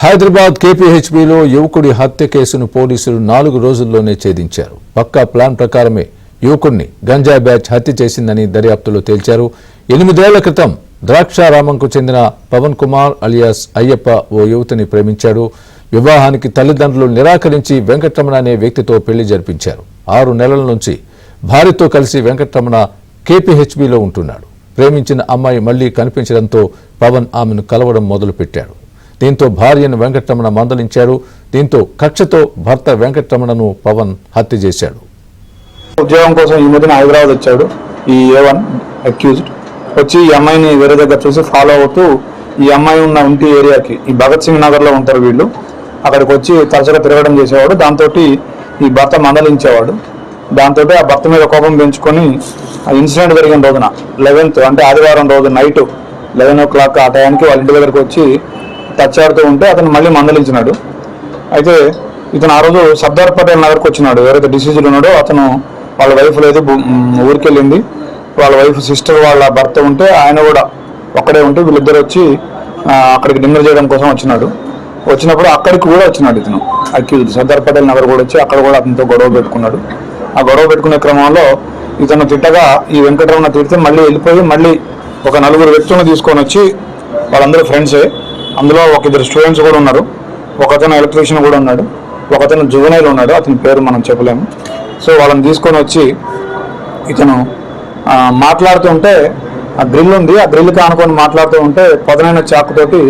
హైదరాబాద్ కేపీహెచ్బీలో యువకుడి హత్య కేసును పోలీసులు 4 రోజుల్లోనే ఛేదించారు. పక్కా ప్లాన్ ప్రకారమే యువకుడిని గంజాయి బ్యాచ్ హత్య చేసిందని దర్యాప్తులో తేల్చారు. 8 ఏళ్ల క్రితం ద్రాక్షారామంకు చెందిన పవన్ కుమార్ అలియాస్ అయ్యప్ప ఓ యువతిని ప్రేమించాడు. వివాహానికి తల్లిదండ్రులు నిరాకరించి వెంకటరమణ అనే వ్యక్తితో పెళ్లి జరిపించారు. 6 నెలల నుంచి భార్యతో కలిసి వెంకటరమణ కేపీహెచ్బీలో ఉంటున్నాడు. ప్రేమించిన అమ్మాయి మళ్లీ కనిపించడంతో పవన్ ఆమెను కలవడం మొదలుపెట్టాడు. దీంతో భార్యను వెంకటరమణ మందలించాడు. దీంతో కక్షతో భర్త వెంకటరమణను పవన్ హత్య చేశాడు. ఉద్యోగం కోసం ఈ మధ్యన హైదరాబాద్ వచ్చాడు. ఈ A1 అక్యూజ్డ్ వచ్చి ఈ అమ్మాయిని వేరే దగ్గర చూసి ఫాలో అవుతూ ఈ అమ్మాయి ఉన్న ఇంటి ఏరియాకి, ఈ భగత్ సింగ్ నగర్ లో ఉంటారు వీళ్ళు, అక్కడికి వచ్చి తరచుగా తిరగడం చేసేవాడు. దాంతో ఈ భర్త మందలించేవాడు. దాంతో ఆ భర్త మీద కోపం పెంచుకొని ఆ ఇన్సిడెంట్ జరిగిన రోజున 11th అంటే ఆదివారం రోజు నైట్ 11 o'clock ఆ టైంకి వాళ్ళ ఇంటి దగ్గరకు వచ్చి టచ్ ఆడుతూ ఉంటే అతను మళ్ళీ మందలించినాడు. అయితే ఇతను ఆ రోజు సర్దార్ పటేల్ నగర్కి వచ్చినాడు. ఎవరైతే డిసీజ్డ్ ఉన్నాడో అతను వాళ్ళ వైఫ్ లేదు, ఊరికి వెళ్ళింది. వాళ్ళ వైఫ్ సిస్టర్ వాళ్ళ భర్త ఉంటే ఆయన కూడా ఒక్కడే ఉంటే వీళ్ళిద్దరు వచ్చి అక్కడికి డిన్నర్ చేయడం కోసం వచ్చినప్పుడు అక్కడికి కూడా వచ్చినాడు ఇతను అక్యూజ్డ్. సర్దార్ పటేల్ నగర్ కూడా వచ్చి అక్కడ కూడా అతనితో గొడవ పెట్టుకున్నాడు. ఆ గొడవ పెట్టుకునే క్రమంలో ఇతను తిట్టగా ఈ వెంకటరమణ తిడితే మళ్ళీ వెళ్ళిపోయి మళ్ళీ ఒక 4 వ్యక్తులను తీసుకొని వచ్చి, వాళ్ళందరూ ఫ్రెండ్సే, అందులో ఒక 2 స్టూడెంట్స్ కూడా ఉన్నారు, ఒకతను ఎలక్ట్రీషియన్ కూడా ఉన్నాడు, ఒకతను జువెనైల్ ఉన్నాడు, అతని పేరు మనం చెప్పలేము. సో వాళ్ళని తీసుకొని వచ్చి ఇతను మాట్లాడుతూ ఉంటే ఆ గ్రిల్ ఉంది, ఆ గ్రిల్కి ఆనుకొని మాట్లాడుతూ ఉంటే పదునైన చాకుతోటి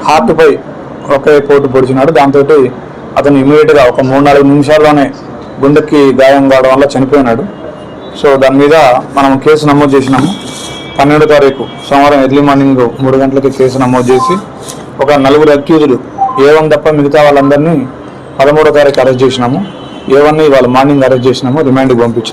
హార్ట్ పై ఒకే పోటు పొడిచినాడు. దాంతో అతను ఇమీడియట్గా ఒక 3-4 నిమిషాల్లోనే గుండెకి గాయం కావడం వల్ల చనిపోయినాడు. సో దాని మీద మనం కేసు నమోదు చేసినాము. 12వ తారీఖు సోమవారం ఎర్లీ మార్నింగ్ 3 గంటలకి కేసు నమోదు చేసి ఒక 4 అక్యూజ్డ్ A1 తప్ప మిగతా వాళ్ళందరినీ 13వ తారీఖు అరెస్ట్ చేసినాము. A1ని ఇవాళ మార్నింగ్ అరెస్ట్ చేసినాము, రిమాండ్కి పంపించినాము.